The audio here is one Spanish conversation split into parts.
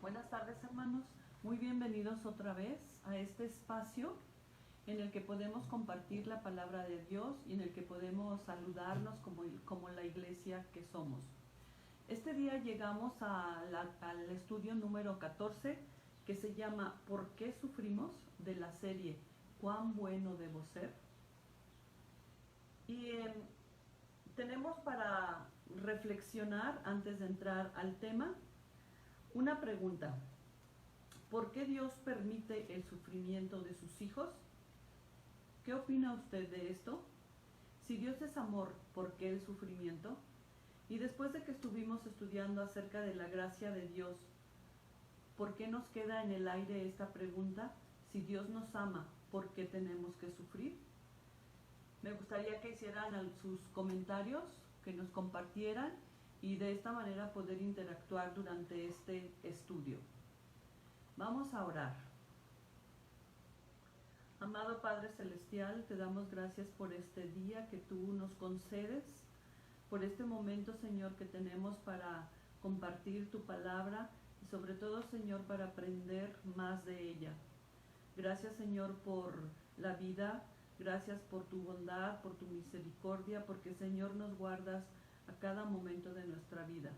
Buenas tardes, hermanos. Muy bienvenidos otra vez a este espacio en el que podemos compartir la palabra de Dios y en el que podemos saludarnos como la iglesia que somos. Este día llegamos al estudio número 14 que se llama ¿Por qué sufrimos?, de la serie ¿Cuán bueno debo ser? Y tenemos para reflexionar, antes de entrar al tema, una pregunta. ¿Por qué Dios permite el sufrimiento de sus hijos? ¿Qué opina usted de esto? Si Dios es amor, ¿por qué el sufrimiento? Y después de que estuvimos estudiando acerca de la gracia de Dios, ¿por qué nos queda en el aire esta pregunta? Si Dios nos ama, ¿por qué tenemos que sufrir? Me gustaría que hicieran sus comentarios, que nos compartieran y de esta manera poder interactuar durante este estudio. Vamos a orar. Amado Padre Celestial, te damos gracias por este día que tú nos concedes, por este momento, Señor, que tenemos para compartir tu palabra y sobre todo, Señor, para aprender más de ella. Gracias, Señor, por la vida, gracias por tu bondad, por tu misericordia, porque, Señor, nos guardas a cada momento de nuestra vida.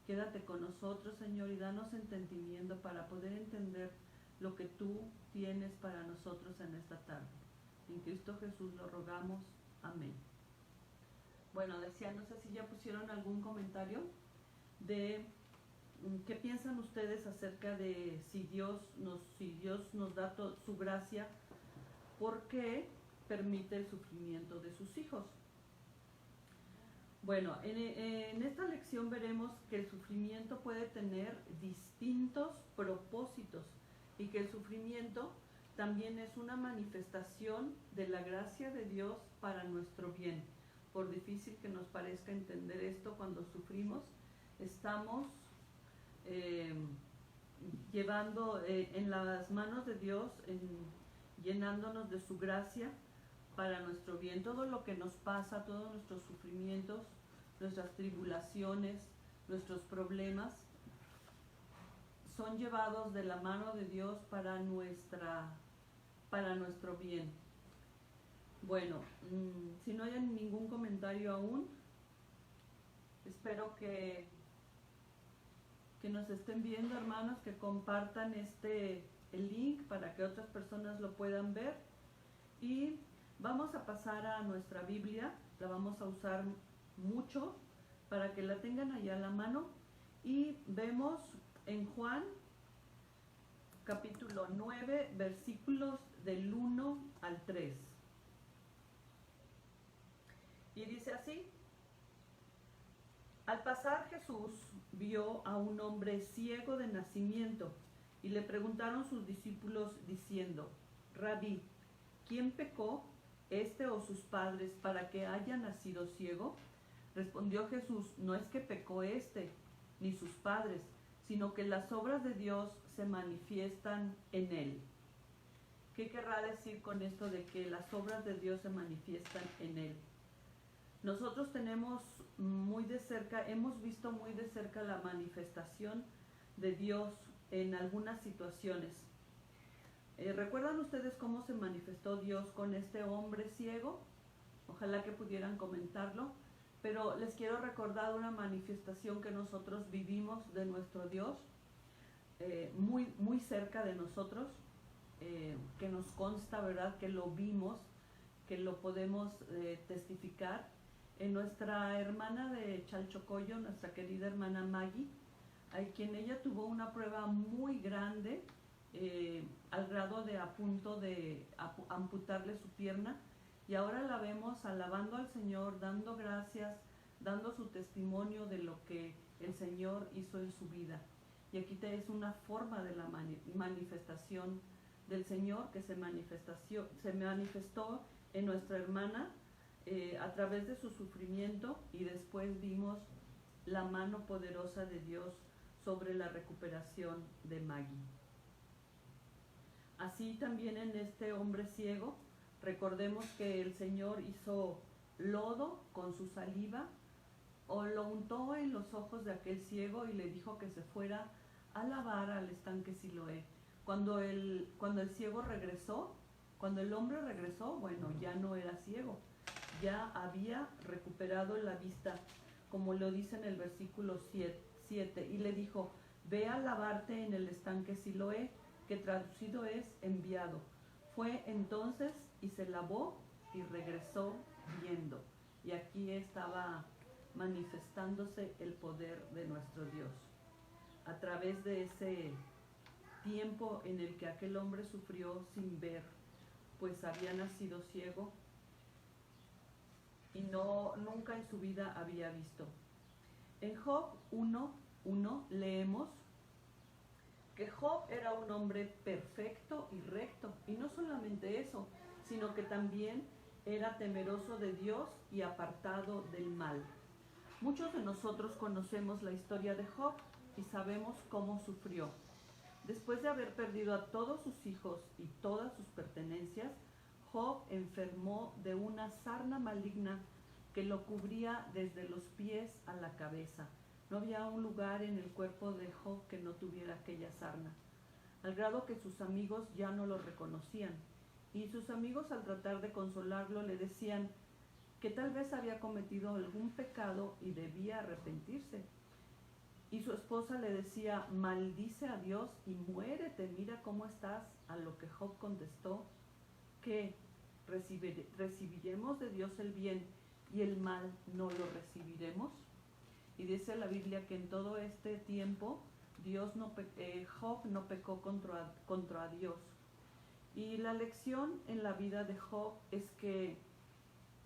Quédate con nosotros, Señor, y danos entendimiento para poder entender lo que tú tienes para nosotros en esta tarde. En Cristo Jesús lo rogamos. Amén. Bueno, decía, no sé si ya pusieron algún comentario de qué piensan ustedes acerca de si Dios nos da su gracia, ¿por qué permite el sufrimiento de sus hijos? Bueno, en esta lección veremos que el sufrimiento puede tener distintos propósitos y que el sufrimiento también es una manifestación de la gracia de Dios para nuestro bien. Por difícil que nos parezca entender esto, cuando sufrimos, estamos llevando en las manos de Dios, llenándonos de su gracia para nuestro bien. Todo lo que nos pasa, todos nuestros sufrimientos, nuestras tribulaciones, nuestros problemas, son llevados de la mano de Dios para nuestro bien. Bueno, si no hay ningún comentario aún, espero que nos estén viendo, hermanos, que compartan el link para que otras personas lo puedan ver. Y vamos a pasar a nuestra Biblia, la vamos a usar mucho para que la tengan allá a la mano. Y vemos en Juan, capítulo 9, versículos del 1 al 3. Y dice así: Al pasar Jesús vio a un hombre ciego de nacimiento y le preguntaron sus discípulos diciendo: Rabí, ¿quién pecó, este o sus padres, para que haya nacido ciego? Respondió Jesús: no es que pecó este ni sus padres, sino que las obras de Dios se manifiestan en él. ¿Qué querrá decir con esto de que las obras de Dios se manifiestan en él? Nosotros hemos visto muy de cerca la manifestación de Dios en algunas situaciones. ¿Recuerdan ustedes cómo se manifestó Dios con este hombre ciego? Ojalá que pudieran comentarlo, pero les quiero recordar una manifestación que nosotros vivimos de nuestro Dios, muy, muy cerca de nosotros, que nos consta, ¿verdad?, que lo vimos, que lo podemos testificar. En nuestra hermana de Chalchocoyo, nuestra querida hermana Maggie, a quien ella tuvo una prueba muy grande, al grado de a punto de amputarle su pierna, y ahora la vemos alabando al Señor, dando gracias, dando su testimonio de lo que el Señor hizo en su vida. Y aquí es una forma de la manifestación del Señor que se manifestó en nuestra hermana a través de su sufrimiento, y después vimos la mano poderosa de Dios sobre la recuperación de Maggie. Así también en este hombre ciego, recordemos que el Señor hizo lodo con su saliva, o lo untó en los ojos de aquel ciego y le dijo que se fuera a lavar al estanque Siloé. Cuando el ciego regresó, cuando el hombre regresó, bueno, ya no era ciego, ya había recuperado la vista, como lo dice en el versículo 7, y le dijo, ve a lavarte en el estanque Siloé, que traducido es enviado. Fue entonces y se lavó y regresó viendo. Y aquí estaba manifestándose el poder de nuestro Dios. A través de ese tiempo en el que aquel hombre sufrió sin ver, pues había nacido ciego y nunca en su vida había visto. En Job 1:1 leemos que Job era un hombre perfecto y recto, y no solamente eso, sino que también era temeroso de Dios y apartado del mal. Muchos de nosotros conocemos la historia de Job y sabemos cómo sufrió. Después de haber perdido a todos sus hijos y todas sus pertenencias, Job enfermó de una sarna maligna que lo cubría desde los pies a la cabeza. No había un lugar en el cuerpo de Job que no tuviera aquella sarna, al grado que sus amigos ya no lo reconocían. Y sus amigos, al tratar de consolarlo, le decían que tal vez había cometido algún pecado y debía arrepentirse. Y su esposa le decía, maldice a Dios y muérete, mira cómo estás. A lo que Job contestó, que recibiremos de Dios el bien y el mal no lo recibiremos. Y dice la Biblia que en todo este tiempo Job no pecó contra Dios. Y la lección en la vida de Job es que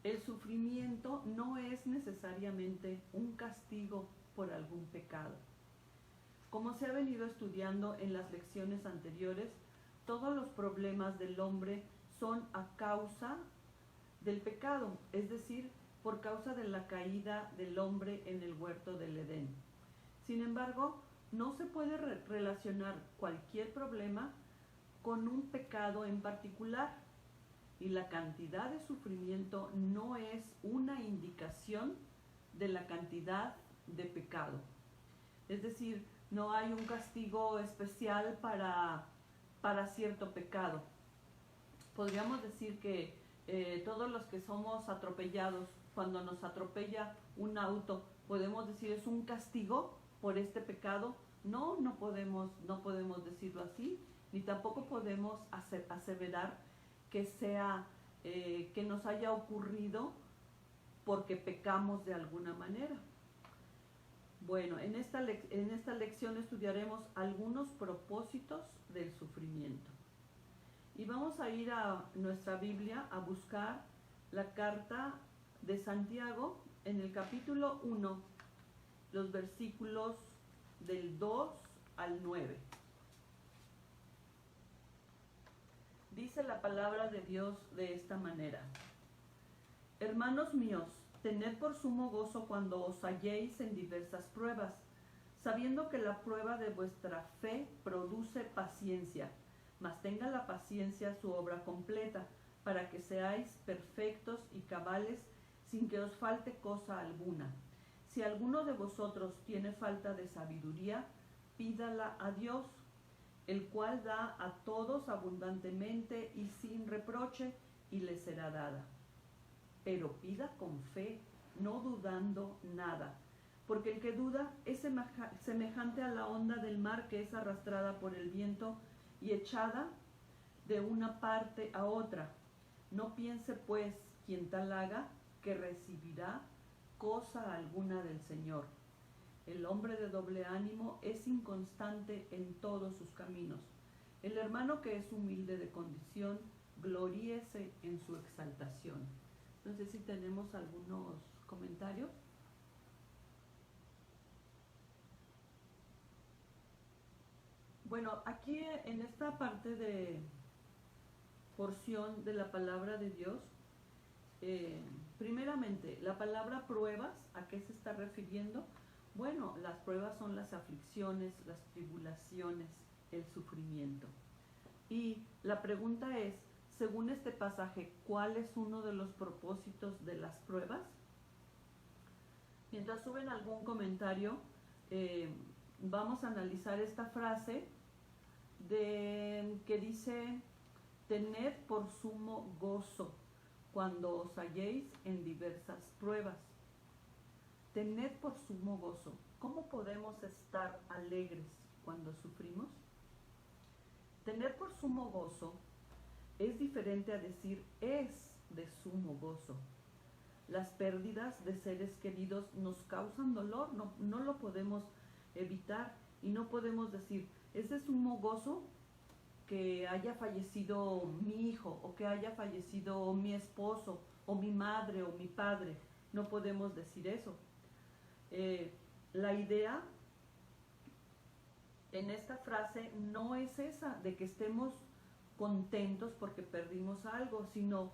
el sufrimiento no es necesariamente un castigo por algún pecado. Como se ha venido estudiando en las lecciones anteriores, todos los problemas del hombre son a causa del pecado, es decir, por causa de la caída del hombre en el huerto del Edén. Sin embargo, no se puede relacionar cualquier problema con un pecado en particular, y la cantidad de sufrimiento no es una indicación de la cantidad de pecado. Es decir, no hay un castigo especial para cierto pecado. Podríamos decir que todos los que somos atropellados, cuando nos atropella un auto, podemos decir es un castigo por este pecado. No podemos decirlo así, ni tampoco podemos aseverar que sea que nos haya ocurrido porque pecamos de alguna manera. Bueno, en esta lección estudiaremos algunos propósitos del sufrimiento. Y vamos a ir a nuestra Biblia a buscar la carta de Santiago en el capítulo 1, los versículos del 2 al 9. Dice la palabra de Dios de esta manera: Hermanos míos, tened por sumo gozo cuando os halléis en diversas pruebas, sabiendo que la prueba de vuestra fe produce paciencia, mas tenga la paciencia su obra completa, para que seáis perfectos y cabales, sin que os falte cosa alguna. Si alguno de vosotros tiene falta de sabiduría, pídala a Dios, el cual da a todos abundantemente y sin reproche, y le será dada. Pero pida con fe, no dudando nada, porque el que duda es semejante a la onda del mar que es arrastrada por el viento y echada de una parte a otra. No piense pues quien tal haga que recibirá cosa alguna del Señor. El hombre de doble ánimo es inconstante en todos sus caminos. El hermano que es humilde de condición, gloríese en su exaltación. No sé si tenemos algunos comentarios. Bueno, aquí en esta parte de porción de la palabra de Dios, primeramente, la palabra pruebas, ¿a qué se está refiriendo? Bueno, las pruebas son las aflicciones, las tribulaciones, el sufrimiento. Y la pregunta es, según este pasaje, ¿cuál es uno de los propósitos de las pruebas? Mientras suben algún comentario, vamos a analizar esta frase que dice: tened por sumo gozo cuando os halléis en diversas pruebas. Tened por sumo gozo. ¿Cómo podemos estar alegres cuando sufrimos? Tener por sumo gozo es diferente a decir es de sumo gozo. Las pérdidas de seres queridos nos causan dolor, no lo podemos evitar, y no podemos decir es de sumo gozo que haya fallecido mi hijo, o que haya fallecido mi esposo, o mi madre, o mi padre. No podemos decir eso. La idea en esta frase no es esa, de que estemos contentos porque perdimos algo, sino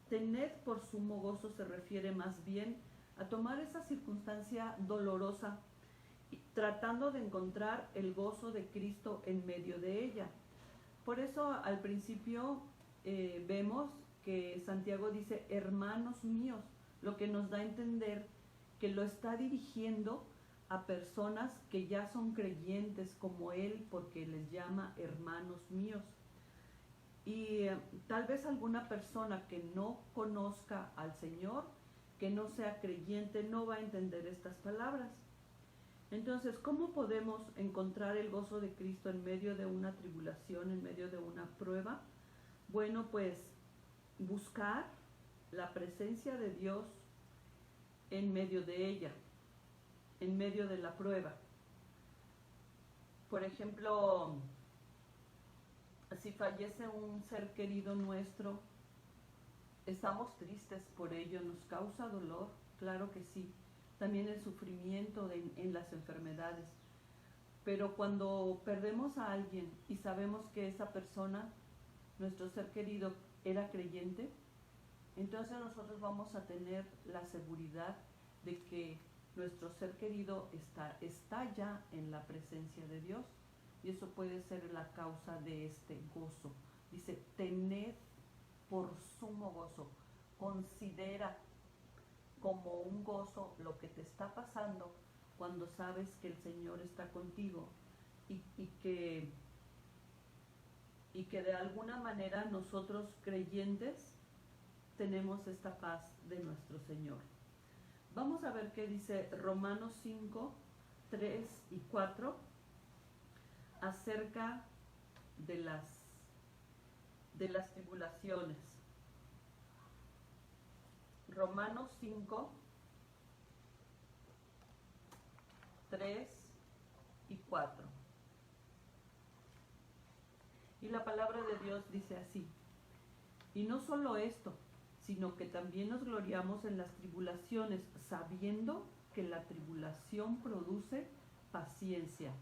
tener por sumo gozo se refiere más bien a tomar esa circunstancia dolorosa y tratando de encontrar el gozo de Cristo en medio de ella. Por eso al principio vemos que Santiago dice hermanos míos, lo que nos da a entender que lo está dirigiendo a personas que ya son creyentes como él, porque les llama hermanos míos. Y tal vez alguna persona que no conozca al Señor, que no sea creyente, no va a entender estas palabras. Entonces, ¿cómo podemos encontrar el gozo de Cristo en medio de una tribulación, en medio de una prueba? Bueno, pues buscar la presencia de Dios en medio de ella, en medio de la prueba. Por ejemplo, si fallece un ser querido nuestro, estamos tristes por ello, nos causa dolor, claro que sí. También el sufrimiento en las enfermedades. Pero cuando perdemos a alguien y sabemos que esa persona, nuestro ser querido, era creyente, entonces nosotros vamos a tener la seguridad de que nuestro ser querido está ya en la presencia de Dios, y eso puede ser la causa de este gozo. Dice, tened por sumo gozo, considera como un gozo lo que te está pasando cuando sabes que el Señor está contigo y que de alguna manera nosotros creyentes tenemos esta paz de nuestro Señor. Vamos a ver qué dice Romanos 5, 3 y 4 acerca de las tribulaciones. Romanos 5, 3 y 4. Y la palabra de Dios dice así: y no solo esto, sino que también nos gloriamos en las tribulaciones, sabiendo que la tribulación produce paciencia,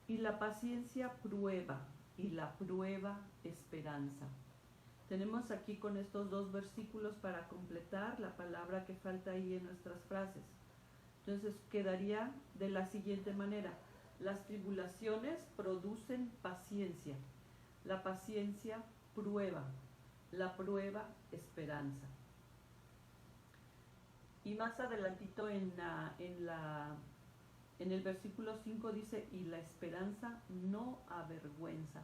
y la paciencia prueba, y la prueba esperanza. Tenemos aquí con estos dos versículos para completar la palabra que falta ahí en nuestras frases. Entonces quedaría de la siguiente manera: las tribulaciones producen paciencia, la paciencia prueba, la prueba esperanza. Y más adelantito en el versículo 5 dice, y la esperanza no avergüenza.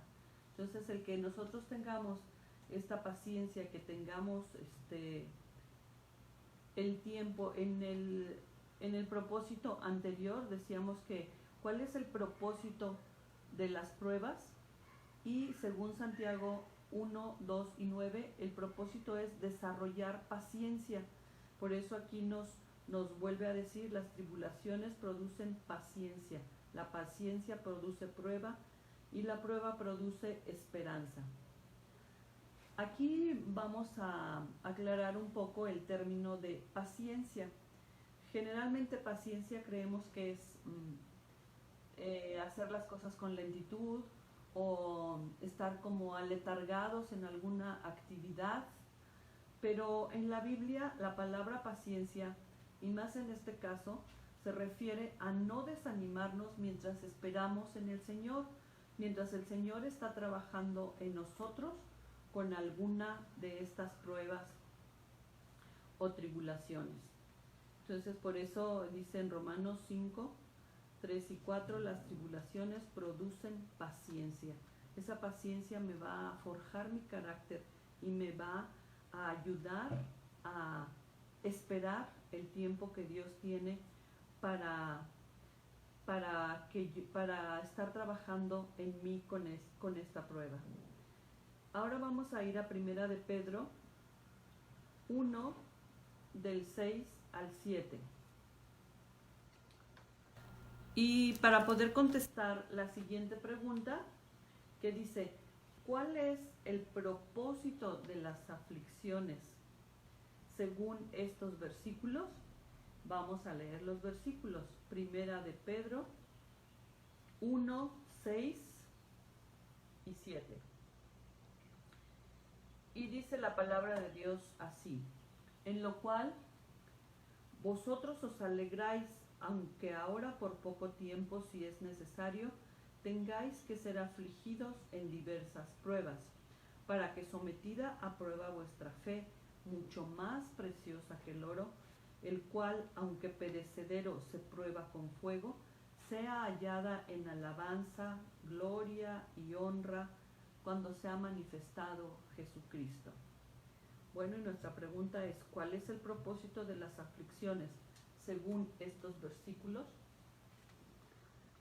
Entonces el que nosotros tengamos esta paciencia, que tengamos el tiempo en el propósito anterior, decíamos que ¿cuál es el propósito de las pruebas? Y según Santiago 1, 2 y 9, el propósito es desarrollar paciencia. Por eso aquí nos vuelve a decir, las tribulaciones producen paciencia, la paciencia produce prueba y la prueba produce esperanza. Aquí vamos a aclarar un poco el término de paciencia. Generalmente paciencia creemos que es hacer las cosas con lentitud, o estar como aletargados en alguna actividad, pero en la Biblia la palabra paciencia, y más en este caso, se refiere a no desanimarnos mientras esperamos en el Señor, mientras el Señor está trabajando en nosotros con alguna de estas pruebas o tribulaciones. Entonces por eso dice en Romanos 5, 3 y 4, las tribulaciones producen paciencia. Esa paciencia me va a forjar mi carácter y me va a ayudar a esperar el tiempo que Dios tiene para estar trabajando en mí con esta prueba. Ahora vamos a ir a Primera de Pedro 1, del 6 al 7. Y para poder contestar la siguiente pregunta, que dice, ¿cuál es el propósito de las aflicciones según estos versículos? Vamos a leer los versículos. Primera de Pedro 1, 6 y 7. Y dice la palabra de Dios así: en lo cual vosotros os alegráis, aunque ahora por poco tiempo, si es necesario, tengáis que ser afligidos en diversas pruebas, para que sometida a prueba vuestra fe, mucho más preciosa que el oro, el cual, aunque perecedero se prueba con fuego, sea hallada en alabanza, gloria y honra cuando sea manifestado Jesucristo. Bueno, y nuestra pregunta es, ¿cuál es el propósito de las aflicciones según estos versículos?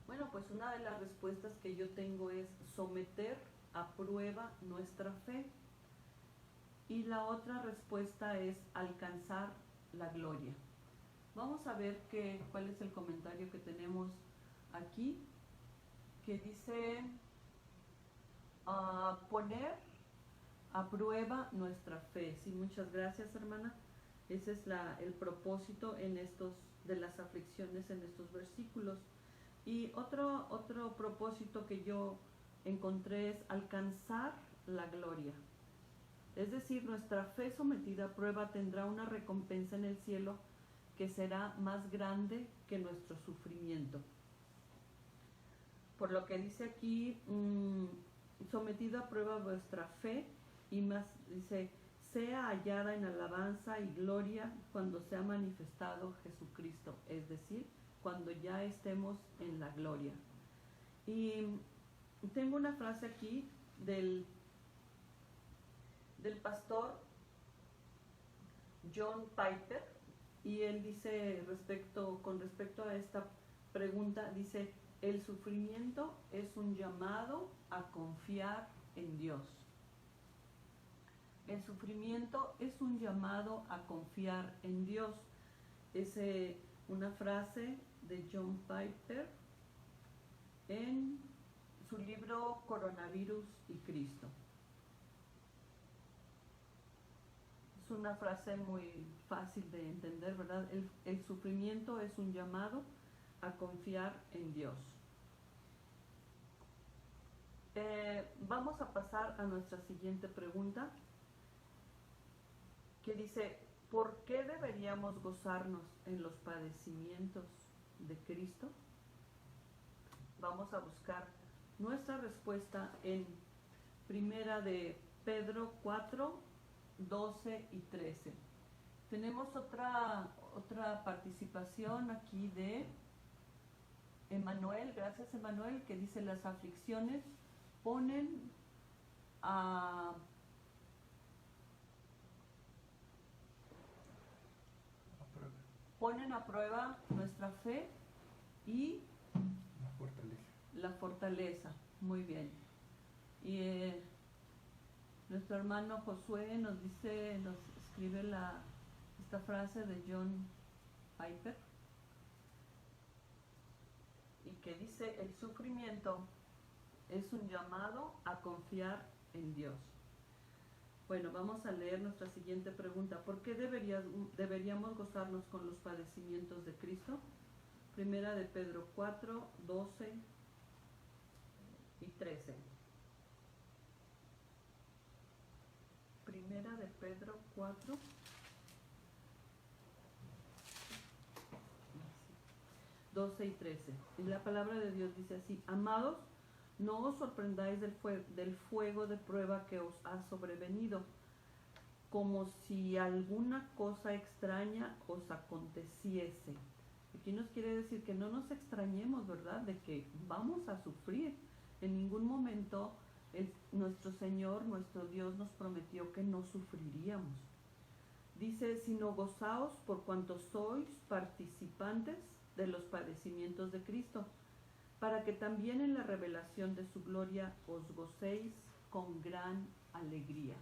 Bueno, pues una de las respuestas que yo tengo es someter a prueba nuestra fe. Y la otra respuesta es alcanzar la gloria. Vamos a ver cuál es el comentario que tenemos aquí, que dice poner a prueba nuestra fe. Sí, muchas gracias, hermana. Ese es el propósito de las aflicciones en estos versículos. Y otro propósito que yo encontré es alcanzar la gloria. Es decir, nuestra fe sometida a prueba tendrá una recompensa en el cielo que será más grande que nuestro sufrimiento. Por lo que dice aquí, sometida a prueba vuestra fe, y más dice, sea hallada en alabanza y gloria cuando sea manifestado Jesucristo, es decir, cuando ya estemos en la gloria. Y tengo una frase aquí del pastor John Piper, y él dice con respecto a esta pregunta, dice, el sufrimiento es un llamado a confiar en Dios. El sufrimiento es un llamado a confiar en Dios. Es una frase de John Piper en su libro Coronavirus y Cristo. Es una frase muy fácil de entender, ¿verdad? El sufrimiento es un llamado a confiar en Dios. Vamos a pasar a nuestra siguiente pregunta, que dice, ¿por qué deberíamos gozarnos en los padecimientos de Cristo? Vamos a buscar nuestra respuesta en Primera de Pedro 4, 12 y 13. Tenemos otra participación aquí de Emanuel, gracias Emanuel, que dice, las aflicciones ponen a prueba nuestra fe y la fortaleza. Muy bien. Y nuestro hermano Josué nos escribe esta frase de John Piper, y que dice, el sufrimiento es un llamado a confiar en Dios. Bueno, vamos a leer nuestra siguiente pregunta. ¿Por qué deberíamos gozarnos con los padecimientos de Cristo? Primera de Pedro 4, 12 y 13. Primera de Pedro 4, 12 y 13. Y la palabra de Dios dice así: amados, no os sorprendáis del fuego de prueba que os ha sobrevenido, como si alguna cosa extraña os aconteciese, Aquí nos quiere decir que no nos extrañemos, ¿verdad?, de que vamos a sufrir. En ningún momento nuestro Señor, nuestro Dios nos prometió que no sufriríamos. Dice, sino gozaos por cuanto sois participantes de los padecimientos de Cristo, para que también en la revelación de su gloria os gocéis con gran alegría.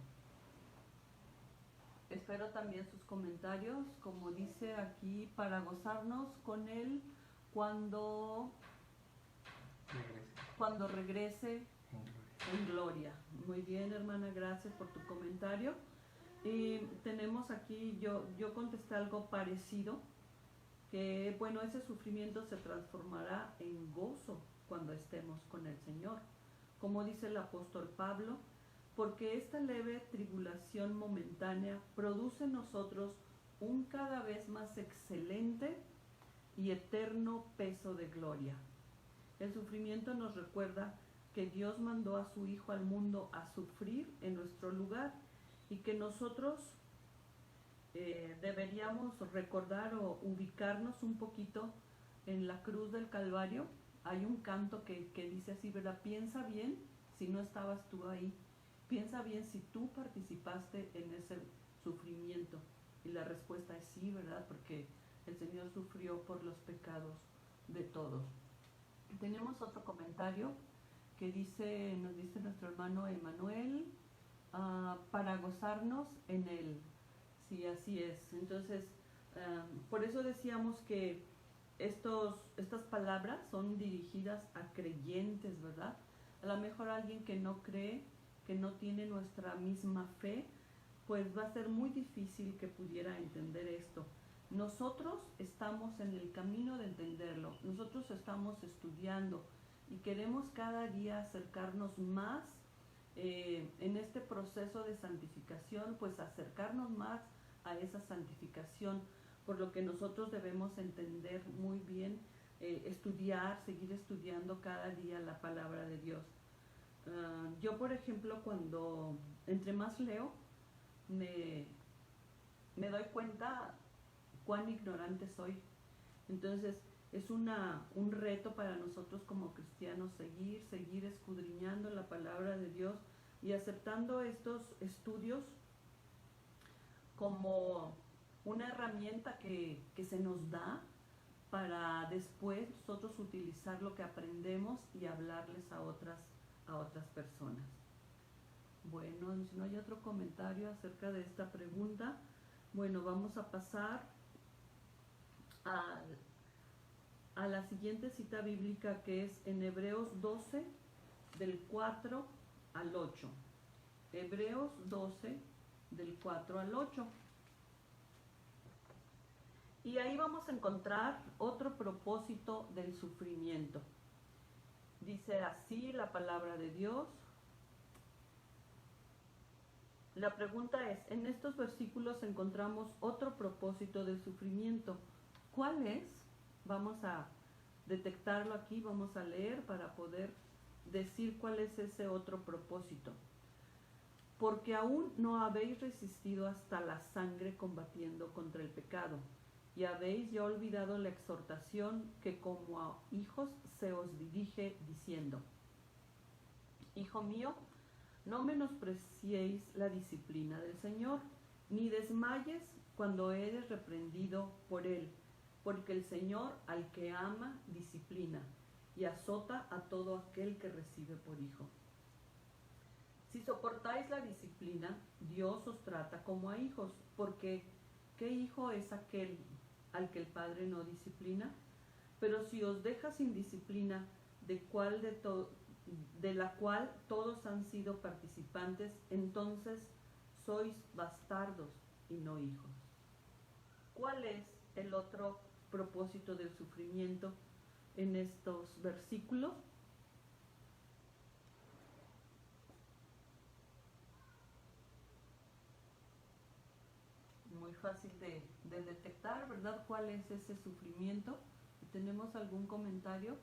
Espero también sus comentarios, como dice aquí, para gozarnos con Él cuando regrese en gloria. Muy bien, hermana, gracias por tu comentario. Y tenemos aquí, yo contesté algo parecido, que bueno, ese sufrimiento se transformará en gozo cuando estemos con el Señor. Como dice el apóstol Pablo, porque esta leve tribulación momentánea produce en nosotros un cada vez más excelente y eterno peso de gloria. El sufrimiento nos recuerda que Dios mandó a su Hijo al mundo a sufrir en nuestro lugar y que nosotros deberíamos recordar o ubicarnos un poquito en la cruz del Calvario. Hay un canto que dice así, ¿verdad? Piensa bien si no estabas tú ahí. Piensa bien si tú participaste en ese sufrimiento. Y la respuesta es sí, ¿verdad? Porque el Señor sufrió por los pecados de todos. Tenemos otro comentario que nos dice nuestro hermano Emanuel, para gozarnos en Él. Sí, así es. Entonces, por eso decíamos que estas palabras son dirigidas a creyentes, ¿verdad? A lo mejor alguien que no cree, que no tiene nuestra misma fe, pues va a ser muy difícil que pudiera entender esto. Nosotros estamos en el camino de entenderlo, nosotros estamos estudiando y queremos cada día acercarnos más en este proceso de santificación, pues acercarnos más a esa santificación, por lo que nosotros debemos entender muy bien, estudiar, seguir estudiando cada día la palabra de Dios. Yo, por ejemplo, cuando entre más leo, me doy cuenta cuán ignorante soy. Entonces es un reto para nosotros como cristianos seguir escudriñando la palabra de Dios y aceptando estos estudios como una herramienta que se nos da para después nosotros utilizar lo que aprendemos y hablarles a otras personas. Bueno, si no hay otro comentario acerca de esta pregunta, bueno, vamos a pasar a la siguiente cita bíblica, que es en Hebreos 12, del 4 al 8. Hebreos 12, del 4 al 8. Y ahí vamos a encontrar otro propósito del sufrimiento. Dice así la palabra de Dios. La pregunta es, en estos versículos encontramos otro propósito del sufrimiento. ¿Cuál es? Vamos a detectarlo aquí, vamos a leer para poder decir cuál es ese otro propósito. Porque aún no habéis resistido hasta la sangre combatiendo contra el pecado, y habéis ya olvidado la exhortación que como a hijos se os dirige diciendo: Hijo mío, no menospreciéis la disciplina del Señor, ni desmayes cuando eres reprendido por Él, porque el Señor al que ama disciplina y azota a todo aquel que recibe por hijo. Si soportáis la disciplina, Dios os trata como a hijos, porque ¿qué hijo es aquel al que el Padre no disciplina? Pero si os deja sin disciplina, de la cual todos han sido participantes, entonces sois bastardos y no hijos. ¿Cuál es el otro propósito del sufrimiento en estos versículos? Muy fácil de detectar, ¿verdad? ¿Cuál es ese sufrimiento? ¿Tenemos algún comentario?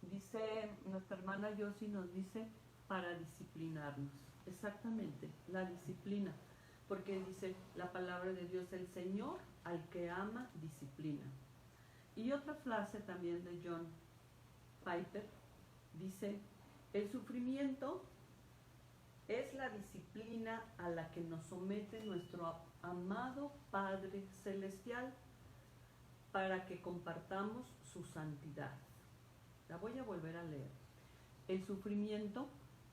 Dice nuestra hermana Yossi, nos dice para disciplinarnos. Exactamente, la disciplina. Porque dice la palabra de Dios, el Señor al que ama disciplina. Y otra frase también de John Piper dice, el sufrimiento es la disciplina a la que nos somete nuestro amado Padre Celestial para que compartamos su santidad. La voy a volver a leer. El sufrimiento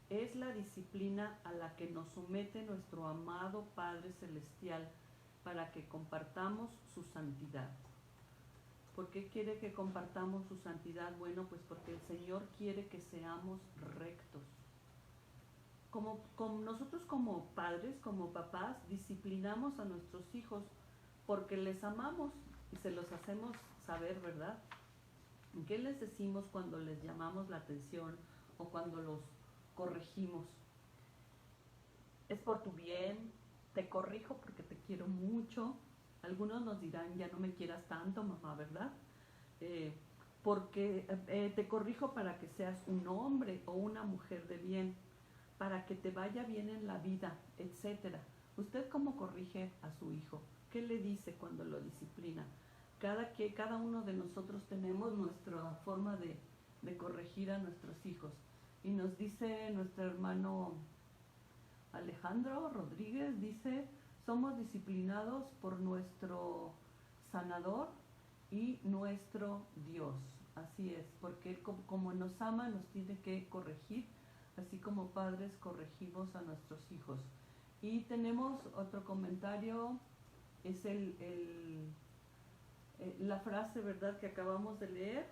es la disciplina a la que nos somete nuestro amado Padre Celestial para que compartamos su santidad. ¿Por qué quiere que compartamos su santidad? Bueno, pues porque el Señor quiere que seamos rectos. Como nosotros como padres, como papás, disciplinamos a nuestros hijos porque les amamos y se los hacemos saber, ¿verdad? ¿Qué les decimos cuando les llamamos la atención o cuando los corregimos? Es por tu bien, te corrijo porque te quiero mucho. Algunos nos dirán, ya no me quieras tanto, mamá, ¿verdad? Porque te corrijo para que seas un hombre o una mujer de bien, para que te vaya bien en la vida, etcétera. ¿Usted cómo corrige a su hijo? ¿Qué le dice cuando lo disciplina? Cada uno de nosotros tenemos nuestra forma de corregir a nuestros hijos. Y nos dice nuestro hermano Alejandro Rodríguez, dice, somos disciplinados por nuestro sanador y nuestro Dios. Así es, porque Él como nos ama nos tiene que corregir, así como padres corregimos a nuestros hijos. Y tenemos otro comentario, es la frase, ¿verdad?, que acabamos de leer,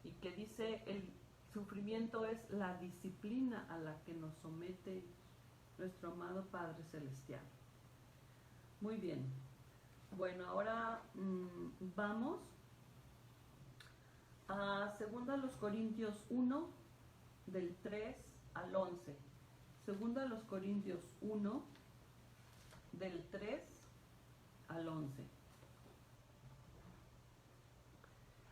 y que dice, el sufrimiento es la disciplina a la que nos somete nuestro amado Padre Celestial. Muy bien. Bueno, ahora vamos a 2 Corintios 1, del 3 al 11. 2 Corintios 1, del 3 al 11.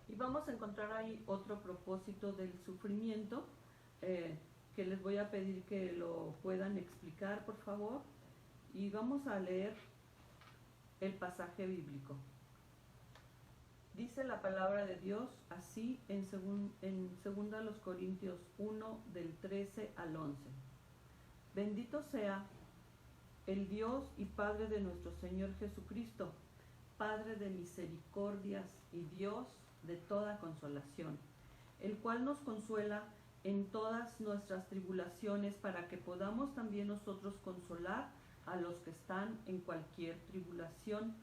Y vamos a encontrar ahí otro propósito del sufrimiento, que les voy a pedir que lo puedan explicar, por favor. Y vamos a leer el pasaje bíblico. Dice la palabra de Dios así en 2 Corintios 1, del 13 al 11. Bendito sea el Dios y Padre de nuestro Señor Jesucristo, Padre de misericordias y Dios de toda consolación, el cual nos consuela en todas nuestras tribulaciones para que podamos también nosotros consolar a los que están en cualquier tribulación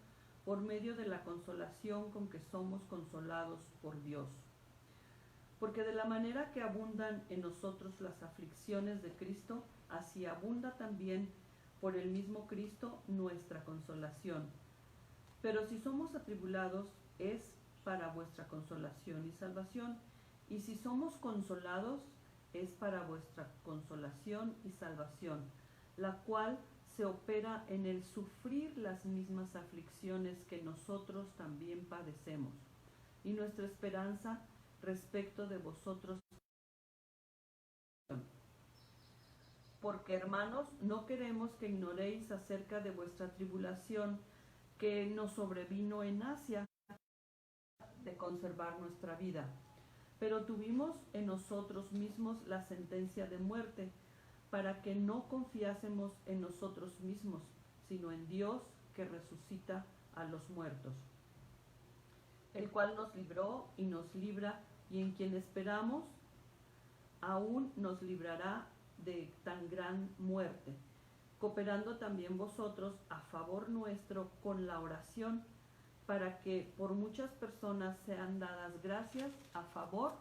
por medio de la consolación con que somos consolados por Dios. Porque de la manera que abundan en nosotros las aflicciones de Cristo, así abunda también por el mismo Cristo nuestra consolación. Pero si somos atribulados, es para vuestra consolación y salvación, y si somos consolados, es para vuestra consolación y salvación, la cual se opera en el sufrir las mismas aflicciones que nosotros también padecemos, y nuestra esperanza respecto de vosotros. Porque, hermanos, no queremos que ignoréis acerca de vuestra tribulación que nos sobrevino en Asia, de conservar nuestra vida. Pero tuvimos en nosotros mismos la sentencia de muerte, para que no confiásemos en nosotros mismos, sino en Dios que resucita a los muertos, el cual nos libró y nos libra, y en quien esperamos aún nos librará de tan gran muerte, cooperando también vosotros a favor nuestro con la oración, para que por muchas personas sean dadas gracias a favor.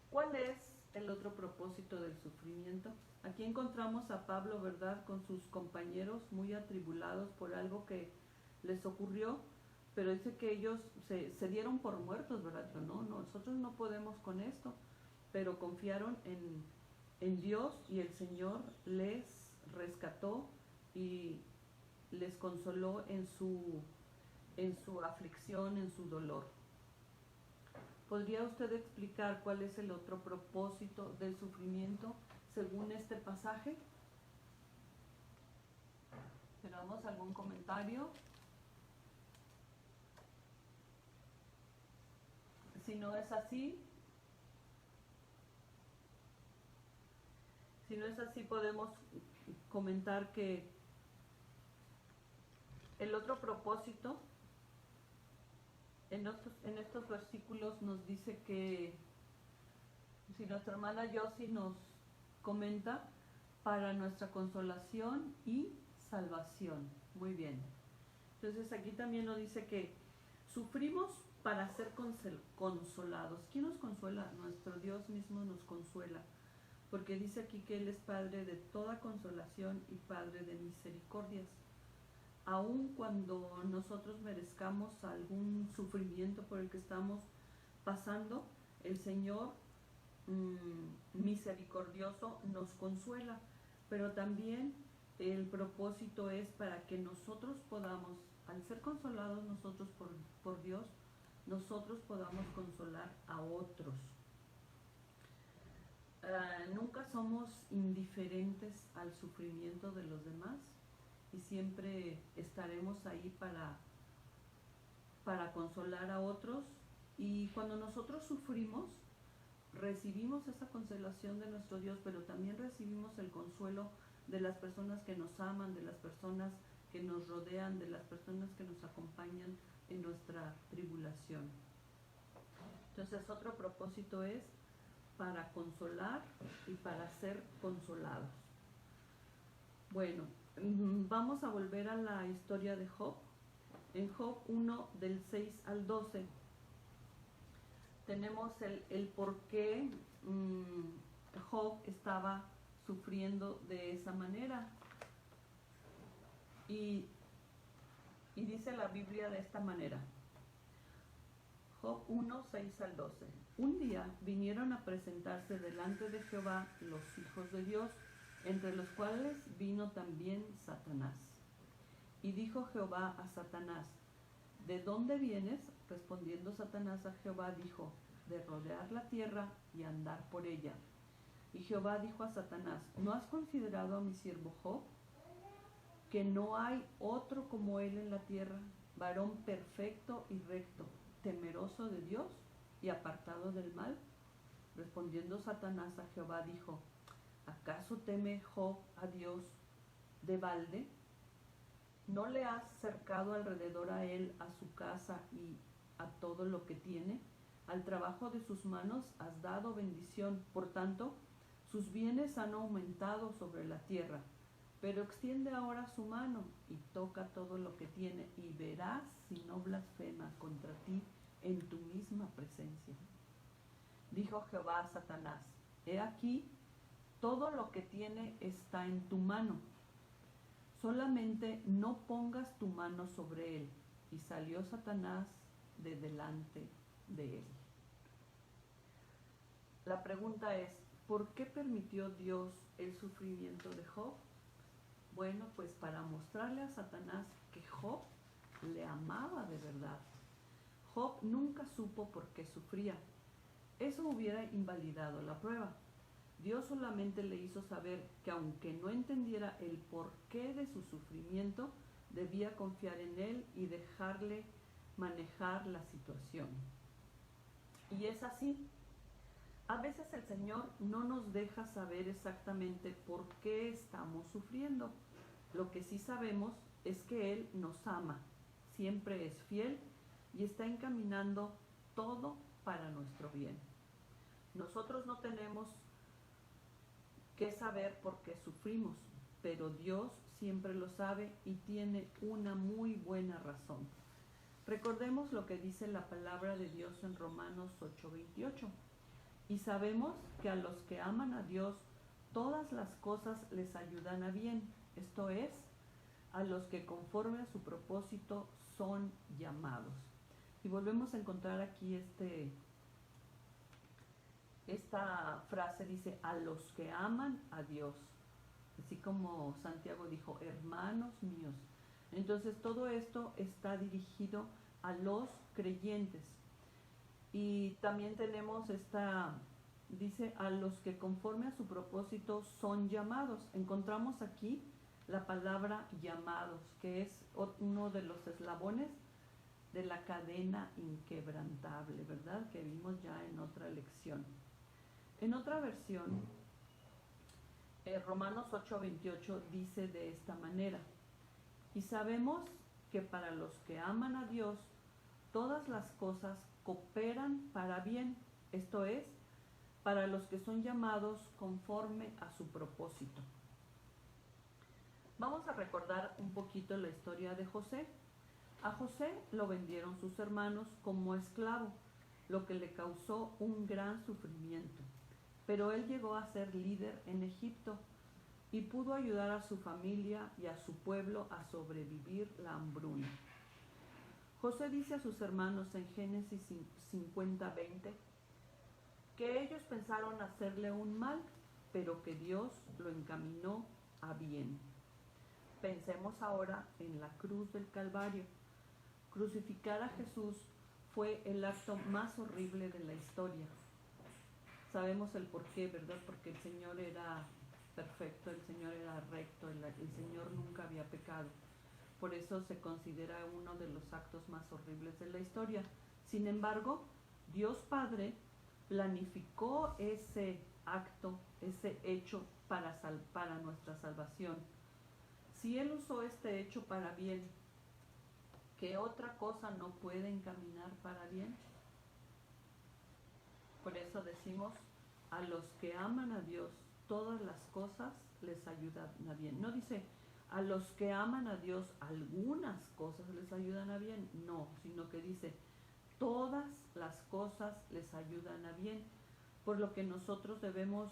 ¿Cuál es el otro propósito del sufrimiento? Aquí encontramos a Pablo, ¿verdad?, con sus compañeros muy atribulados por algo que les ocurrió, pero dice que ellos se dieron por muertos, ¿verdad? Pero no, nosotros no podemos con esto, pero confiaron en Dios, y el Señor les rescató y les consoló en su aflicción, en su dolor. ¿Podría usted explicar cuál es el otro propósito del sufrimiento según este pasaje? ¿Tenemos algún comentario? Si no es así, podemos comentar que el otro propósito en estos versículos nos dice que, si nuestra hermana Yossi nos comenta, para nuestra consolación y salvación. Muy bien. Entonces aquí también nos dice que sufrimos para ser consolados. ¿Quién nos consuela? Nuestro Dios mismo nos consuela, porque dice aquí que Él es Padre de toda consolación y Padre de misericordias. Aun cuando nosotros merezcamos algún sufrimiento por el que estamos pasando, el Señor misericordioso nos consuela, pero también el propósito es para que nosotros podamos, al ser consolados nosotros por Dios, nosotros podamos consolar a otros. Nunca somos indiferentes al sufrimiento de los demás y siempre estaremos ahí para consolar a otros. Y cuando nosotros sufrimos, recibimos esa consolación de nuestro Dios, pero también recibimos el consuelo de las personas que nos aman, de las personas que nos rodean, de las personas que nos acompañan en nuestra tribulación. Entonces, otro propósito es para consolar y para ser consolados. Bueno, vamos a volver a la historia de Job. En Job 1, del 6 al 12, tenemos el por qué Job estaba sufriendo de esa manera. Y dice la Biblia de esta manera. Job 1, 6 al 12. Un día vinieron a presentarse delante de Jehová los hijos de Dios, entre los cuales vino también Satanás. Y dijo Jehová a Satanás: ¿de dónde vienes? Respondiendo Satanás a Jehová dijo: de rodear la tierra y andar por ella. Y Jehová dijo a Satanás: ¿no has considerado a mi siervo Job? Que no hay otro como él en la tierra, varón perfecto y recto, temeroso de Dios y apartado del mal. Respondiendo Satanás a Jehová dijo: ¿acaso teme Job a Dios de balde? ¿No le has cercado alrededor a él, a su casa y a todo lo que tiene? Al trabajo de sus manos has dado bendición, por tanto, sus bienes han aumentado sobre la tierra. Pero extiende ahora su mano y toca todo lo que tiene, y verás si no blasfema contra ti en tu misma presencia. Dijo Jehová a Satanás: he aquí, todo lo que tiene está en tu mano, solamente no pongas tu mano sobre él. Y salió Satanás de delante de él. La pregunta es: ¿por qué permitió Dios el sufrimiento de Job? Bueno, pues para mostrarle a Satanás que Job le amaba de verdad. Job nunca supo por qué sufría. Eso hubiera invalidado la prueba. Dios solamente le hizo saber que aunque no entendiera el porqué de su sufrimiento, debía confiar en él y dejarle manejar la situación. Y es así. A veces el Señor no nos deja saber exactamente por qué estamos sufriendo. Lo que sí sabemos es que Él nos ama, siempre es fiel y está encaminando todo para nuestro bien. Nosotros no tenemos que saber por qué sufrimos, pero Dios siempre lo sabe y tiene una muy buena razón. Recordemos lo que dice la palabra de Dios en Romanos 8:28. Y sabemos que a los que aman a Dios, todas las cosas les ayudan a bien. Esto es, a los que conforme a su propósito son llamados. Y volvemos a encontrar aquí esta frase, dice: a los que aman a Dios. Así como Santiago dijo: hermanos míos. Entonces todo esto está dirigido a los creyentes. Y también tenemos dice, a los que conforme a su propósito son llamados. Encontramos aquí la palabra llamados, que es uno de los eslabones de la cadena inquebrantable, ¿verdad? Que vimos ya en otra lección. En otra versión, Romanos 8:28 dice de esta manera: y sabemos que para los que aman a Dios, todas las cosas cooperan para bien, esto es, para los que son llamados conforme a su propósito. Vamos a recordar un poquito la historia de José. A José lo vendieron sus hermanos como esclavo, lo que le causó un gran sufrimiento. Pero él llegó a ser líder en Egipto y pudo ayudar a su familia y a su pueblo a sobrevivir la hambruna. José dice a sus hermanos en Génesis 50:20 que ellos pensaron hacerle un mal, pero que Dios lo encaminó a bien. Pensemos ahora en la cruz del Calvario. Crucificar a Jesús fue el acto más horrible de la historia. Sabemos el porqué, ¿verdad? Porque el Señor era perfecto, el Señor era recto, el Señor nunca había pecado. Por eso se considera uno de los actos más horribles de la historia. Sin embargo, Dios Padre planificó ese acto, ese hecho para nuestra salvación. Si Él usó este hecho para bien, ¿qué otra cosa no puede encaminar para bien? Por eso decimos, a los que aman a Dios, todas las cosas les ayudan a bien. No dice, a los que aman a Dios, algunas cosas les ayudan a bien. No, sino que dice, todas las cosas les ayudan a bien. Por lo que nosotros debemos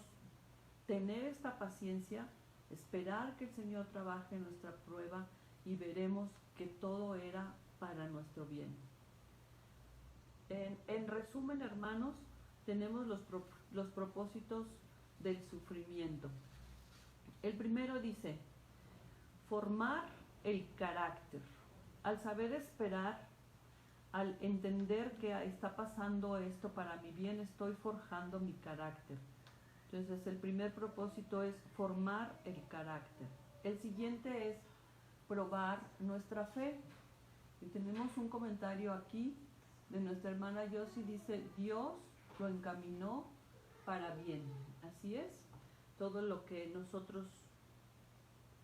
tener esta paciencia, esperar que el Señor trabaje en nuestra prueba y veremos que todo era para nuestro bien. En resumen, hermanos, tenemos los propósitos del sufrimiento. El primero dice, formar el carácter. Al saber esperar, al entender que está pasando esto para mi bien, estoy forjando mi carácter. Entonces, el primer propósito es formar el carácter. El siguiente es probar nuestra fe. Y tenemos un comentario aquí de nuestra hermana Yossi, dice, Dios lo encaminó para bien. Así es, todo lo que nosotros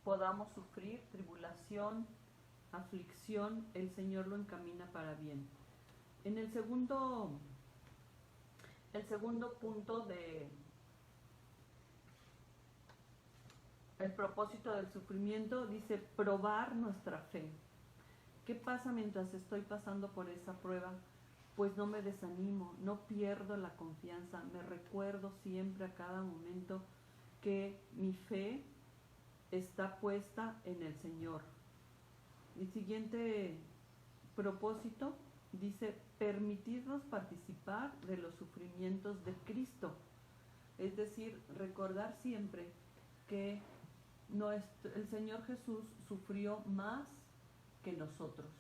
podamos sufrir, tribulación, aflicción, el Señor lo encamina para bien. En el segundo punto de el propósito del sufrimiento, dice probar nuestra fe. ¿Qué pasa mientras estoy pasando por esa prueba? Pues no me desanimo, no pierdo la confianza, me recuerdo siempre a cada momento que mi fe está puesta en el Señor. El siguiente propósito dice permitirnos participar de los sufrimientos de Cristo. Es decir, recordar siempre que el Señor Jesús sufrió más que nosotros.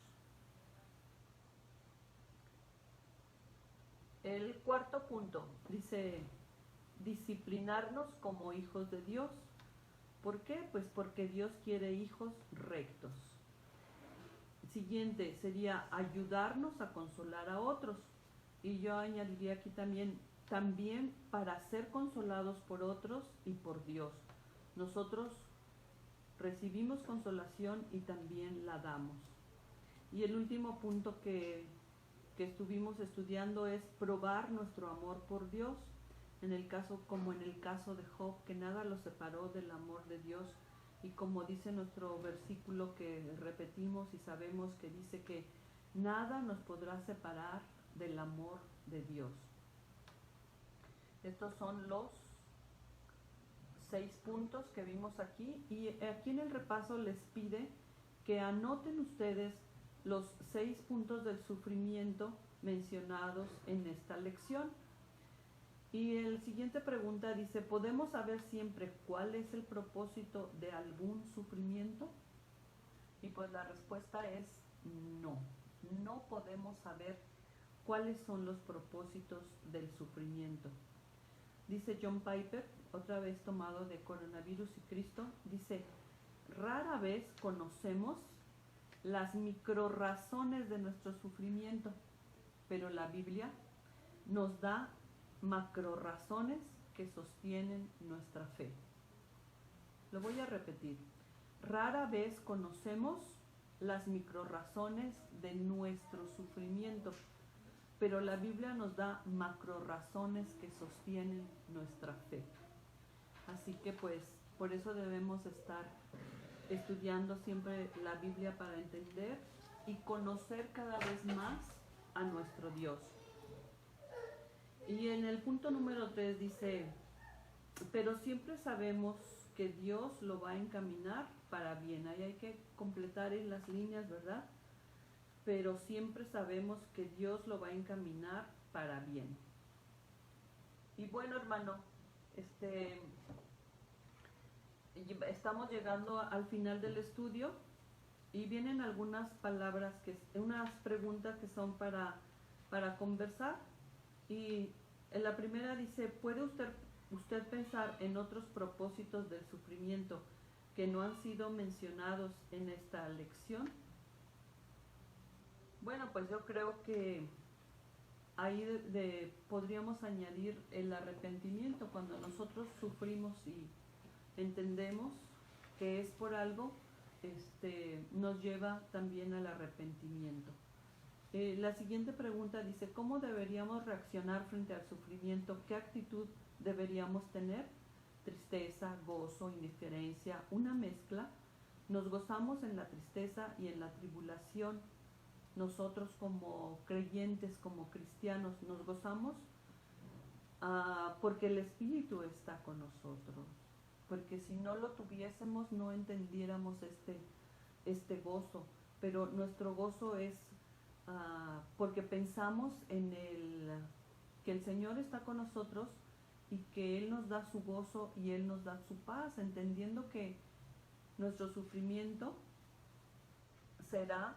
El cuarto punto dice disciplinarnos como hijos de Dios. ¿Por qué? Pues porque Dios quiere hijos rectos. Siguiente sería ayudarnos a consolar a otros. Y yo añadiría aquí también para ser consolados por otros y por Dios. Nosotros recibimos consolación y también la damos. Y el último punto que estuvimos estudiando es probar nuestro amor por Dios, como en el caso de Job, que nada lo separó del amor de Dios, y como dice nuestro versículo que repetimos y sabemos que dice que nada nos podrá separar del amor de Dios. Estos son los 6 puntos que vimos aquí, y aquí en el repaso les pide que anoten ustedes los 6 puntos del sufrimiento mencionados en esta lección. Y la siguiente pregunta dice, ¿podemos saber siempre cuál es el propósito de algún sufrimiento? Y pues la respuesta es no. No podemos saber cuáles son los propósitos del sufrimiento. Dice John Piper, otra vez tomado de Coronavirus y Cristo, dice, rara vez conocemos las microrazones de nuestro sufrimiento, pero la Biblia nos da macrorazones que sostienen nuestra fe. Lo voy a repetir. Rara vez conocemos las microrazones de nuestro sufrimiento, pero la Biblia nos da macrorazones que sostienen nuestra fe. Así que pues por eso debemos estar estudiando siempre la Biblia para entender y conocer cada vez más a nuestro Dios. Y en el punto número 3 dice, pero siempre sabemos que Dios lo va a encaminar para bien. Ahí hay que completar en las líneas, ¿verdad? Pero siempre sabemos que Dios lo va a encaminar para bien. Y bueno, hermano, estamos llegando al final del estudio y vienen algunas palabras, unas preguntas que son para conversar. Y en la primera dice, ¿puede usted pensar en otros propósitos del sufrimiento que no han sido mencionados en esta lección? Bueno, pues yo creo que ahí podríamos añadir el arrepentimiento. Cuando nosotros sufrimos y entendemos que es por algo, nos lleva también al arrepentimiento. La siguiente pregunta dice, ¿cómo deberíamos reaccionar frente al sufrimiento? ¿Qué actitud deberíamos tener? Tristeza, gozo, indiferencia, una mezcla. Nos gozamos en la tristeza y en la tribulación. Nosotros como creyentes, como cristianos, nos gozamos porque el Espíritu está con nosotros. Porque si no lo tuviésemos, no entendiéramos este gozo. Pero nuestro gozo es porque pensamos en que el Señor está con nosotros y que Él nos da su gozo y Él nos da su paz, entendiendo que nuestro sufrimiento será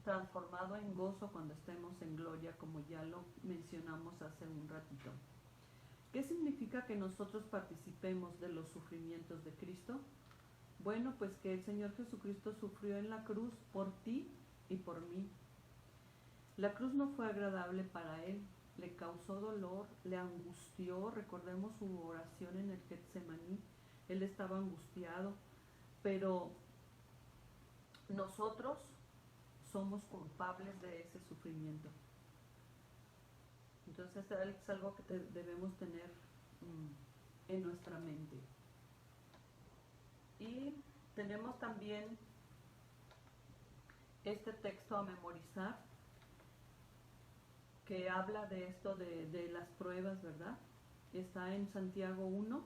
transformado en gozo cuando estemos en gloria, como ya lo mencionamos hace un ratito. ¿Qué significa que nosotros participemos de los sufrimientos de Cristo? Bueno, pues que el Señor Jesucristo sufrió en la cruz por ti y por mí. La cruz no fue agradable para Él, le causó dolor, le angustió. Recordemos su oración en el Getsemaní. Él estaba angustiado, pero nosotros somos culpables de ese sufrimiento. Entonces es algo que debemos tener en nuestra mente. Y tenemos también este texto a memorizar que habla de esto de las pruebas, ¿verdad? Está en Santiago 1,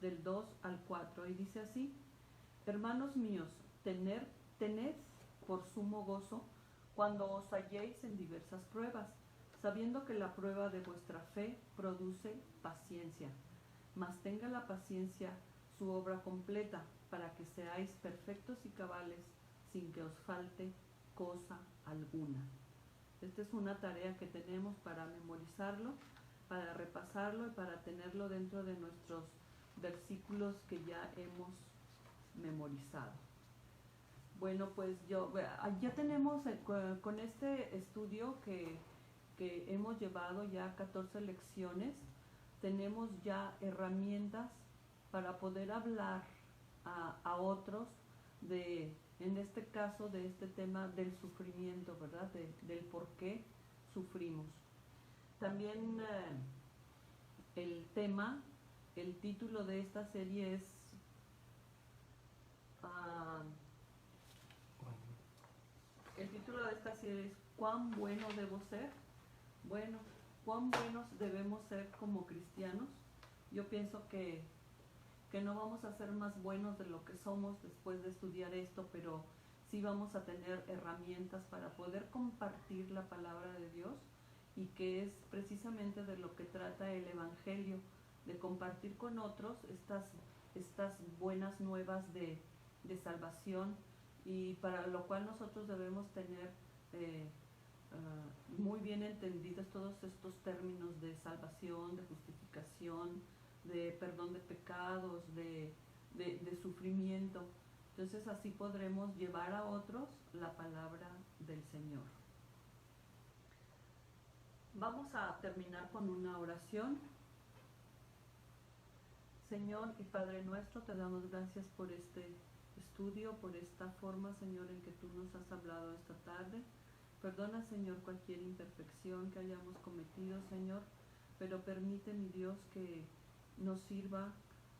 del 2 al 4, y dice así: hermanos míos, tened por sumo gozo cuando os halléis en diversas pruebas, sabiendo que la prueba de vuestra fe produce paciencia. Mas tenga la paciencia su obra completa, para que seáis perfectos y cabales, sin que os falte cosa alguna. Esta es una tarea que tenemos para memorizarlo, para repasarlo y para tenerlo dentro de nuestros versículos que ya hemos memorizado. Bueno, pues ya tenemos con este estudio que hemos llevado ya 14 lecciones, tenemos ya herramientas para poder hablar a otros en este caso, de este tema del sufrimiento, ¿verdad? Del por qué sufrimos. También el título de esta serie es ¿cuán bueno debo ser? Bueno, ¿cuán buenos debemos ser como cristianos? Yo pienso que no vamos a ser más buenos de lo que somos después de estudiar esto, pero sí vamos a tener herramientas para poder compartir la palabra de Dios, y que es precisamente de lo que trata el Evangelio, de compartir con otros estas buenas nuevas de salvación, y para lo cual nosotros debemos tener muy bien entendidos todos estos términos de salvación, de justificación, de perdón de pecados, de sufrimiento, Entonces así podremos llevar a otros la palabra del Señor. Vamos a terminar con una oración. Señor y Padre nuestro, te damos gracias por este estudio, por esta forma, Señor, en que tú nos has hablado esta tarde. Perdona, Señor, cualquier imperfección que hayamos cometido, Señor, pero permite, mi Dios, que nos sirva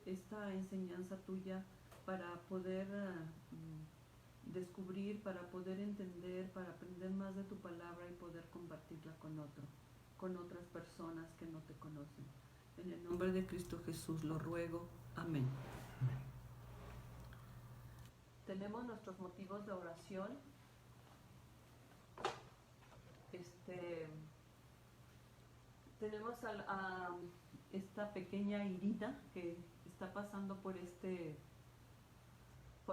esta enseñanza tuya para poder descubrir, para poder entender, para aprender más de tu palabra y poder compartirla con otras personas que no te conocen. En el nombre de Cristo Jesús lo ruego. Amén. Tenemos nuestros motivos de oración. Tenemos a esta pequeña Irina que está pasando por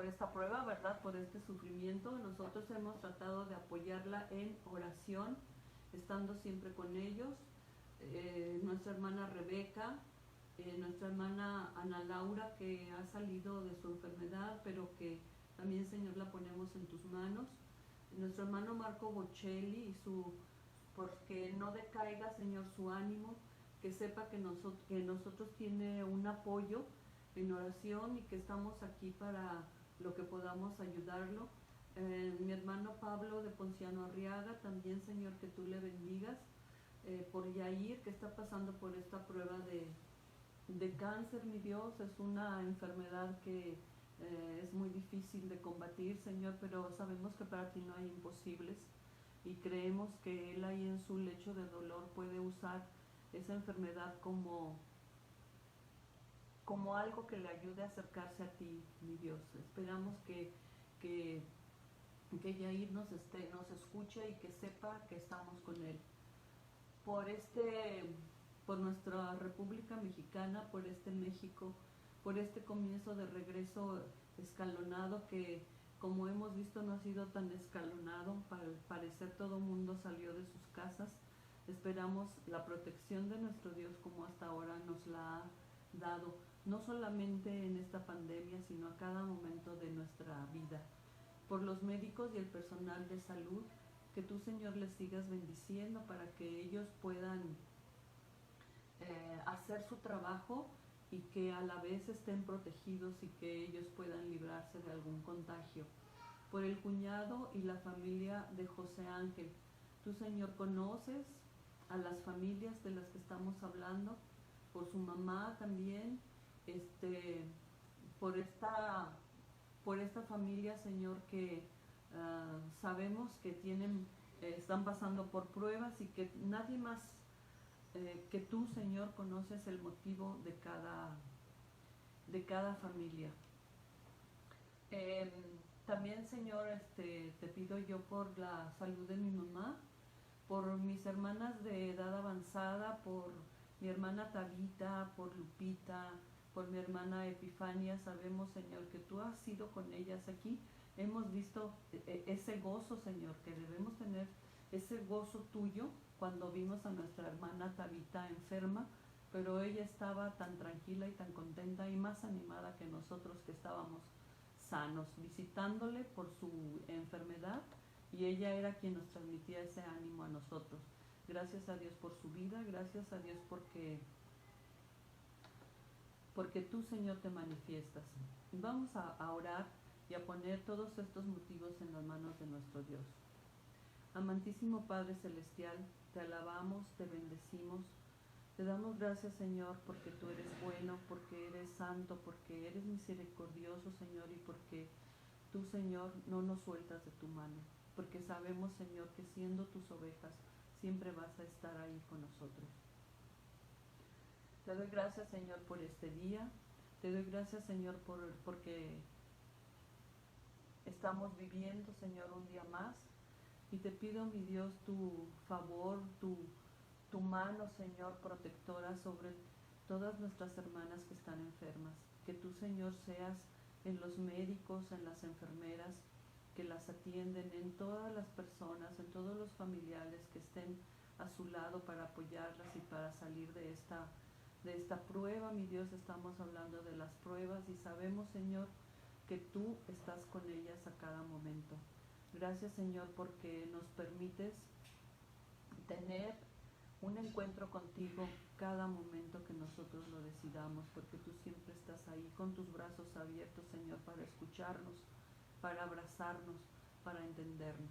esta prueba, ¿verdad? Por este sufrimiento. Nosotros hemos tratado de apoyarla en oración, estando siempre con ellos. Nuestra hermana Rebeca, nuestra hermana Ana Laura, que ha salido de su enfermedad, pero que también, Señor, la ponemos en tus manos. Nuestro hermano Marco Bocelli, porque no decaiga, Señor, su ánimo, que sepa que nosotros tiene un apoyo en oración y que estamos aquí para lo que podamos ayudarlo. Mi hermano Pablo de Ponciano Arriaga, también, Señor, que tú le bendigas. Por Yair, que está pasando por esta prueba de cáncer, mi Dios, es una enfermedad que es muy difícil de combatir, Señor, pero sabemos que para ti no hay imposibles y creemos que Él ahí en su lecho de dolor puede usar esa enfermedad como algo que le ayude a acercarse a ti, mi Dios. Esperamos que Yair nos escuche y que sepa que estamos con Él. Por nuestra República Mexicana, por México, por este comienzo de regreso escalonado que, como hemos visto, no ha sido tan escalonado. Para el parecer todo el mundo salió de sus casas. Esperamos la protección de nuestro Dios como hasta ahora nos la ha dado, no solamente en esta pandemia, sino a cada momento de nuestra vida. Por los médicos y el personal de salud, que tú, Señor, les sigas bendiciendo para que ellos puedan hacer su trabajo y que a la vez estén protegidos y que ellos puedan librarse de algún contagio. Por el cuñado y la familia de José Ángel, tú, Señor, conoces a las familias de las que estamos hablando, por su mamá también, por esta familia, Señor, que sabemos que están pasando por pruebas y que nadie más que tú, Señor, conoces el motivo de cada familia. También, Señor, te pido yo por la salud de mi mamá, por mis hermanas de edad avanzada, por mi hermana Tabita, por Lupita, por mi hermana Epifania. Sabemos, Señor, que tú has sido con ellas aquí. Hemos visto ese gozo, Señor, que debemos tener, ese gozo tuyo cuando vimos a nuestra hermana Tabita enferma, pero ella estaba tan tranquila y tan contenta y más animada que nosotros que estábamos sanos, visitándole por su enfermedad, y ella era quien nos transmitía ese ánimo a nosotros. Gracias a Dios por su vida, gracias a Dios porque tú, Señor, te manifiestas. Vamos a orar y a poner todos estos motivos en las manos de nuestro Dios. Amantísimo Padre Celestial, te alabamos, te bendecimos, te damos gracias, Señor, porque tú eres bueno, porque eres santo, porque eres misericordioso, Señor, y porque tú, Señor, no nos sueltas de tu mano, porque sabemos, Señor, que siendo tus ovejas, siempre vas a estar ahí con nosotros. Te doy gracias, Señor, por este día, te doy gracias, Señor, porque estamos viviendo, Señor, un día más. Y te pido, mi Dios, tu favor, tu mano, Señor, protectora sobre todas nuestras hermanas que están enfermas. Que tú, Señor, seas en los médicos, en las enfermeras que las atienden, en todas las personas, en todos los familiares que estén a su lado para apoyarlas y para salir de esta prueba. Mi Dios, estamos hablando de las pruebas y sabemos, Señor, que tú estás con ellas a cada momento. Gracias, Señor, porque nos permites tener un encuentro contigo cada momento que nosotros lo decidamos, porque tú siempre estás ahí con tus brazos abiertos, Señor, para escucharnos, para abrazarnos, para entendernos.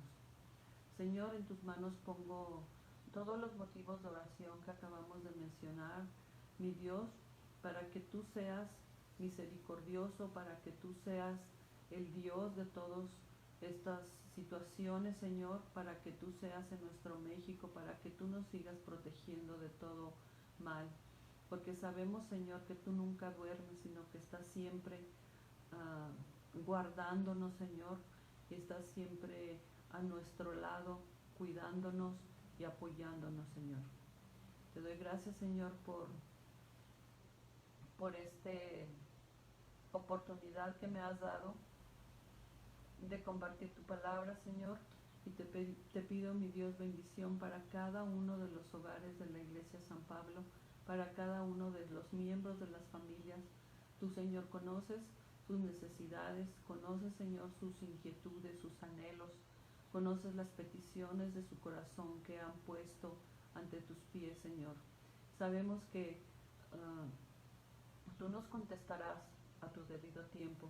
Señor, en tus manos pongo todos los motivos de oración que acabamos de mencionar, mi Dios, para que tú seas misericordioso, para que tú seas el Dios de todas estas situaciones, Señor, para que tú seas en nuestro México, para que tú nos sigas protegiendo de todo mal, porque sabemos, Señor, que tú nunca duermes, sino que estás siempre guardándonos, Señor, y estás siempre a nuestro lado, cuidándonos y apoyándonos, Señor. Te doy gracias, Señor, por esta oportunidad que me has dado de compartir tu palabra, Señor, y te pido, mi Dios, bendición para cada uno de los hogares de la Iglesia San Pablo, para cada uno de los miembros de las familias. Tú, Señor, conoces sus necesidades, conoces, Señor, sus inquietudes, sus anhelos, conoces las peticiones de su corazón que han puesto ante tus pies, Señor. Sabemos que tú nos contestarás a tu debido tiempo.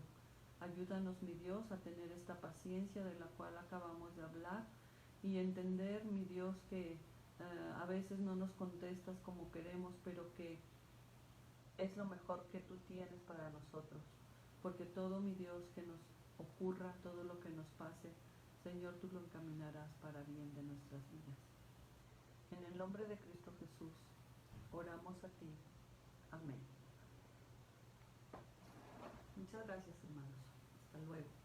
Ayúdanos, mi Dios, a tener esta paciencia de la cual acabamos de hablar y entender, mi Dios, que a veces no nos contestas como queremos, pero que es lo mejor que tú tienes para nosotros. Porque todo, mi Dios, que nos ocurra, todo lo que nos pase, Señor, tú lo encaminarás para bien de nuestras vidas. En el nombre de Cristo Jesús, oramos a ti. Amén. Muchas gracias, hermanos. Hasta luego.